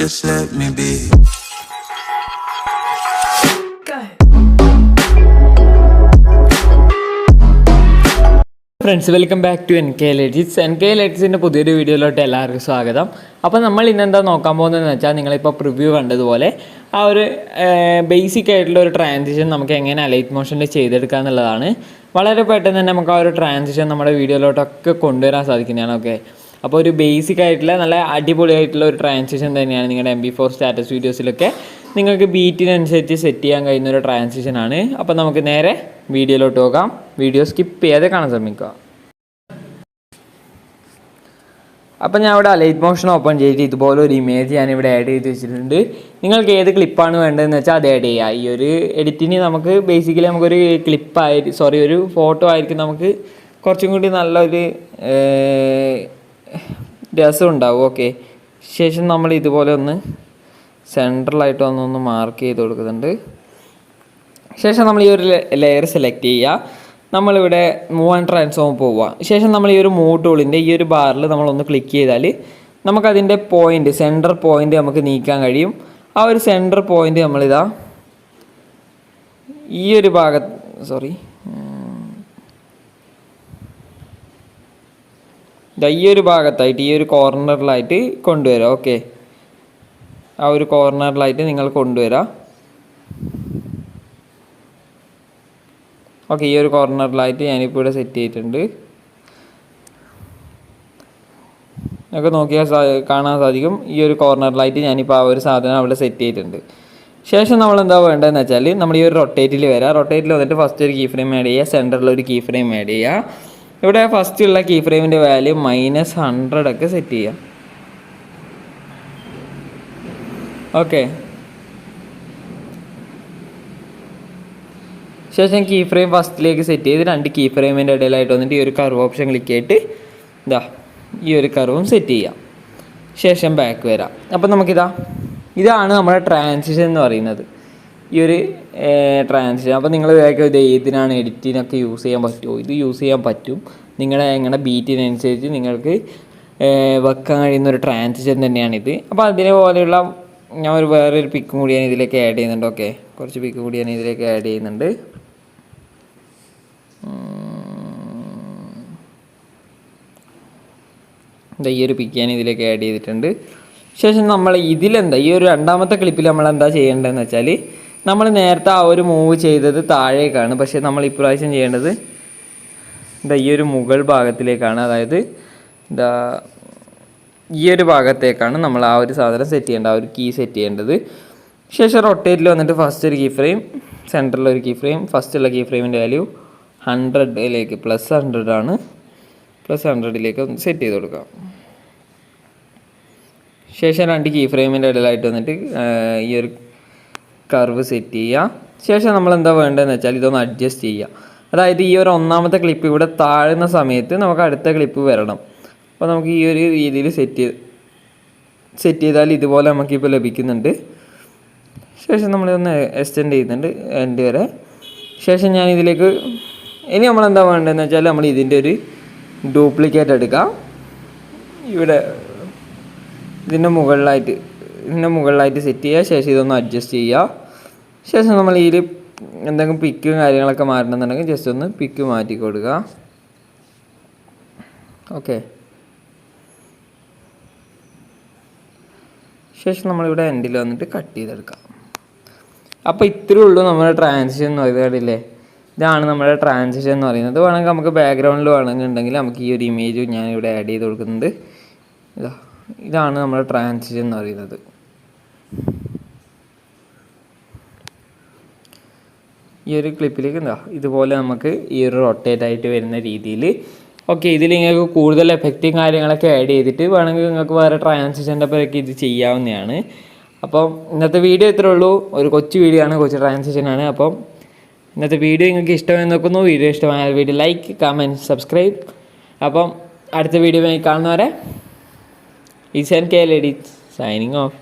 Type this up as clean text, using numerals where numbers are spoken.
Just let me be. Friends, welcome back to NKL EDITS. NKL EDITSൻ്റെ പുതിയൊരു വീഡിയോയിലോട്ട് എല്ലാവർക്കും സ്വാഗതം. അപ്പോൾ നമ്മൾ ഇന്നെന്താ നോക്കാൻ പോകുന്നതെന്ന് വെച്ചാൽ, നിങ്ങളിപ്പോൾ പ്രിവ്യൂ കണ്ടതുപോലെ ആ ഒരു ബേസിക് ആയിട്ടുള്ള ഒരു ട്രാൻസിഷൻ നമുക്ക് എങ്ങനെ അലൈറ്റ് മോഷനിൽ ചെയ്തെടുക്കുക എന്നുള്ളതാണ്. വളരെ പെട്ടെന്ന് തന്നെ നമുക്ക് ആ ഒരു ട്രാൻസിഷൻ നമ്മുടെ വീഡിയോയിലോട്ടൊക്കെ കൊണ്ടുവരാൻ സാധിക്കുന്നതാണ്. ഓക്കെ, അപ്പോൾ ഒരു ബേസിക് ആയിട്ടുള്ള നല്ല അടിപൊളിയായിട്ടുള്ള ഒരു ട്രാൻസിഷൻ തന്നെയാണ്. നിങ്ങളുടെ MP4 സ്റ്റാറ്റസ് വീഡിയോസിലൊക്കെ നിങ്ങൾക്ക് ബീറ്റിനനുസരിച്ച് സെറ്റ് ചെയ്യാൻ കഴിയുന്ന ഒരു ട്രാൻസിഷനാണ്. അപ്പോൾ നമുക്ക് നേരെ വീഡിയോയിലോട്ട് പോകാം. വീഡിയോ സ്കിപ്പ് ചെയ്യാതെ കാണാൻ ശ്രമിക്കുക. അപ്പോൾ ഞാൻ ഇവിടെ അലൈറ്റ് മോഷൻ ഓപ്പൺ ചെയ്തിട്ട് ഇതുപോലെ ഒരു ഇമേജ് ഞാനിവിടെ ആഡ് ചെയ്ത് വെച്ചിട്ടുണ്ട്. നിങ്ങൾക്ക് ഏത് ക്ലിപ്പാണ് വേണ്ടതെന്ന് വെച്ചാൽ അത് ആഡ് ചെയ്യുക. ഈ ഒരു എഡിറ്റിന് നമുക്ക് ബേസിക്കലി നമുക്കൊരു ഒരു ഫോട്ടോ ആയിരിക്കും നമുക്ക് കുറച്ചും കൂടി നല്ലൊരു രസം ഉണ്ടാവും. ഓക്കെ, ശേഷം നമ്മൾ ഇതുപോലെ ഒന്ന് സെൻട്രലായിട്ട് ഒന്ന് മാർക്ക് ചെയ്ത് കൊടുക്കുന്നുണ്ട്. ശേഷം നമ്മൾ ഈ ഒരു ലെയർ സെലക്ട് ചെയ്യുക. നമ്മളിവിടെ മൂവ് ആൻഡ് ട്രാൻസ്ഫോം പോവുക. ശേഷം നമ്മൾ ഈ ഒരു മൂവ് ടൂളിൻ്റെ ഈ ഒരു ബാറിൽ നമ്മളൊന്ന് ക്ലിക്ക് ചെയ്താൽ നമുക്കതിൻ്റെ പോയിൻ്റ്, സെൻറ്റർ പോയിൻ്റ് നമുക്ക് നീക്കാൻ കഴിയും. ആ ഒരു സെൻറ്റർ പോയിൻ്റ് നമ്മളിതാ ഈ ഒരു ഈ ഒരു ഭാഗത്തായിട്ട് ഈ ഒരു കോർണറിലായിട്ട് കൊണ്ടുവരാം. ഓക്കെ, ആ ഒരു കോർണറിലായിട്ട് നിങ്ങൾ കൊണ്ടുവരാം. ഓക്കെ, ഈ ഒരു കോർണറിലായിട്ട് ഞാനിപ്പോൾ ഇവിടെ സെറ്റ് ചെയ്തിട്ടുണ്ട്. നമുക്ക് നോക്കിയാൽ കാണാൻ സാധിക്കും. ഈ ഒരു കോർണറിലായിട്ട് ഞാനിപ്പോൾ ആ ഒരു സാധനം അവിടെ സെറ്റ് ചെയ്തിട്ടുണ്ട്. ശേഷം നമ്മൾ എന്താ വേണ്ടതെന്ന് വെച്ചാൽ, നമ്മൾ ഈ ഒരു റൊട്ടേറ്റിൽ വരാം. റൊട്ടേറ്റിൽ വന്നിട്ട് ഫസ്റ്റ് ഒരു കീ ഫ്രെയിം ആഡ് ചെയ്യുക, സെൻറ്ററിൽ ഒരു കീ ഫ്രെയിം ആഡ് ചെയ്യുക. ഇവിടെ ഫസ്റ്റ് ഉള്ള കീ ഫ്രെയിമിൻ്റെ വാല്യൂ -100 ഒക്കെ സെറ്റ് ചെയ്യാം. ഓക്കെ, ശേഷം കീ ഫ്രെയിം ഫസ്റ്റിലേക്ക് സെറ്റ് ചെയ്ത് 2 കീ ഫ്രെയിമിൻ്റെ ഇടയിലായിട്ട് വന്നിട്ട് ഈ ഒരു കർവ് ഓപ്ഷൻ ക്ലിക്ക് ചെയ്തിട്ട് ഈ ഒരു കർവും സെറ്റ് ചെയ്യാം. ശേഷം ബാക്ക് വരാം. അപ്പം ഇതാണ് നമ്മുടെ ട്രാൻസിഷൻ എന്ന് പറയുന്നത്. ഈ ഒരു ട്രാൻസിഷൻ അപ്പോൾ നിങ്ങൾ വിചാരിക്കും ഇത് ഏതിനാണ് എഡിറ്റിനൊക്കെ യൂസ് ചെയ്യാൻ പറ്റുമോ? ഇത് യൂസ് ചെയ്യാൻ പറ്റും. നിങ്ങളുടെ ബീറ്റിനനുസരിച്ച് നിങ്ങൾക്ക് വെക്കാൻ കഴിയുന്ന ഒരു ട്രാൻസിഷൻ തന്നെയാണിത്. അപ്പോൾ അതേപോലെയുള്ള ഞാൻ വേറൊരു പിക്കും കൂടി ഞാൻ ഇതിലേക്ക് ആഡ് ചെയ്യുന്നുണ്ട്. ഓക്കെ, കുറച്ച് പിക്ക് കൂടി ഞാൻ ഇതിലേക്ക് ആഡ് ചെയ്യുന്നുണ്ട്. ഈ ഒരു പിക്ക് ഞാൻ ഇതിലേക്ക് ആഡ് ചെയ്തിട്ടുണ്ട്. ശേഷം നമ്മൾ ഈ ഒരു രണ്ടാമത്തെ ക്ലിപ്പിൽ നമ്മളെന്താ ചെയ്യേണ്ടതെന്ന് വെച്ചാൽ, നമ്മൾ നേരത്തെ ആ ഒരു മൂവ് ചെയ്തത് താഴേക്കാണ്. പക്ഷേ നമ്മൾ ഇപ്രാവശ്യം ചെയ്യേണ്ടത് ഈ ഒരു മുകൾ ഭാഗത്തിലേക്കാണ്. അതായത് ഈ ഒരു ഭാഗത്തേക്കാണ് നമ്മൾ ആ ഒരു സാധനം സെറ്റ് ചെയ്യേണ്ടത്, ആ ഒരു കീ സെറ്റ് ചെയ്യേണ്ടത്. ശേഷം റൊട്ടേറ്റിൽ വന്നിട്ട് ഫസ്റ്റ് ഒരു കീ ഫ്രെയിം, സെൻറ്ററിലൊരു കീ ഫ്രെയിം, ഫസ്റ്റുള്ള കീ ഫ്രെയിമിൻ്റെ വാല്യൂ 100ലേക്ക് +100 ആണ്. +100ലേക്ക് സെറ്റ് ചെയ്ത് കൊടുക്കാം. ശേഷം 2 കീ ഫ്രെയിമിൻ്റെ ഇടയിലായിട്ട് വന്നിട്ട് ഈ ഒരു കർവ് സെറ്റ് ചെയ്യുക. ശേഷം നമ്മൾ എന്താ വേണ്ടതെന്ന് വെച്ചാൽ ഇതൊന്ന് അഡ്ജസ്റ്റ് ചെയ്യുക. അതായത് ഈ ഒരു ഒന്നാമത്തെ ക്ലിപ്പ് ഇവിടെ താഴുന്ന സമയത്ത് നമുക്ക് അടുത്ത ക്ലിപ്പ് വരണം. അപ്പോൾ നമുക്ക് ഈ ഒരു രീതിയിൽ സെറ്റ് ചെയ്താൽ ഇതുപോലെ നമുക്കിപ്പോൾ ലഭിക്കുന്നുണ്ട്. ശേഷം നമ്മളിതൊന്ന് എക്സ്റ്റെൻഡ് ചെയ്യുന്നുണ്ട് എൻഡ് വരെ. ശേഷം ഞാൻ ഇതിലേക്ക് ഇനി നമ്മളെന്താ വേണ്ടതെന്ന് വെച്ചാൽ, നമ്മൾ ഇതിൻ്റെ ഒരു ഡ്യൂപ്ലിക്കേറ്റ് എടുക്കാം. ഇവിടെ ഇതിൻ്റെ മുകളിലായിട്ട് സെറ്റ് ചെയ്യുക. ശേഷം ഇതൊന്ന് അഡ്ജസ്റ്റ് ചെയ്യുക. ശേഷം നമ്മൾ ഇതിൽ എന്തെങ്കിലും പിക്കും കാര്യങ്ങളൊക്കെ മാറ്റണമെന്നുണ്ടെങ്കിൽ ജസ്റ്റ് ഒന്ന് പിക്ക് മാറ്റി കൊടുക്കുക. ഓക്കെ, ശേഷം നമ്മളിവിടെ എൻഡിൽ വന്നിട്ട് കട്ട് ചെയ്തെടുക്കാം. അപ്പോൾ ഇത്രയേ ഉള്ളൂ നമ്മുടെ ട്രാൻസിഷൻ എന്ന് പറയുന്നത്. ഇതാണ് നമ്മുടെ ട്രാൻസിഷൻ എന്ന് പറയുന്നത്. വേണമെങ്കിൽ നമുക്ക് ബാക്ക്ഗ്രൗണ്ടിൽ വേണമെന്നുണ്ടെങ്കിൽ നമുക്ക് ഈ ഒരു ഇമേജ് ഞാനിവിടെ ആഡ് ചെയ്ത് കൊടുക്കുന്നുണ്ട്. ഇതാണ് നമ്മുടെ ട്രാൻസിഷൻ എന്ന് പറയുന്നത്. ഈ ഒരു ക്ലിപ്പിലേക്ക് ഇതുപോലെ നമുക്ക് ഈ ഒരു റൊട്ടേറ്റ് ആയിട്ട് വരുന്ന രീതിയിൽ. ഓക്കെ, ഇതിൽ നിങ്ങൾക്ക് കൂടുതൽ എഫക്റ്റും കാര്യങ്ങളൊക്കെ ആഡ് ചെയ്തിട്ട് വേണമെങ്കിൽ നിങ്ങൾക്ക് വേറെ ട്രാൻസിഷൻ്റെ പേരൊക്കെ ഇത് ചെയ്യാവുന്നതാണ്. അപ്പം ഇന്നത്തെ വീഡിയോ ഇത്രേ ഉള്ളൂ. ഒരു കൊച്ചു വീഡിയോ ആണ്, കൊച്ചു ട്രാൻസിഷനാണ്. അപ്പം ഇന്നത്തെ വീഡിയോ നിങ്ങൾക്ക് ഇഷ്ടമായി നോക്കുന്നു. വീഡിയോ ഇഷ്ടമായ വീഡിയോ ലൈക്ക്, കമൻറ്റ്, സബ്സ്ക്രൈബ്. അപ്പം അടുത്ത വീഡിയോ കാണുന്നവരെ NKL EDITS signing off.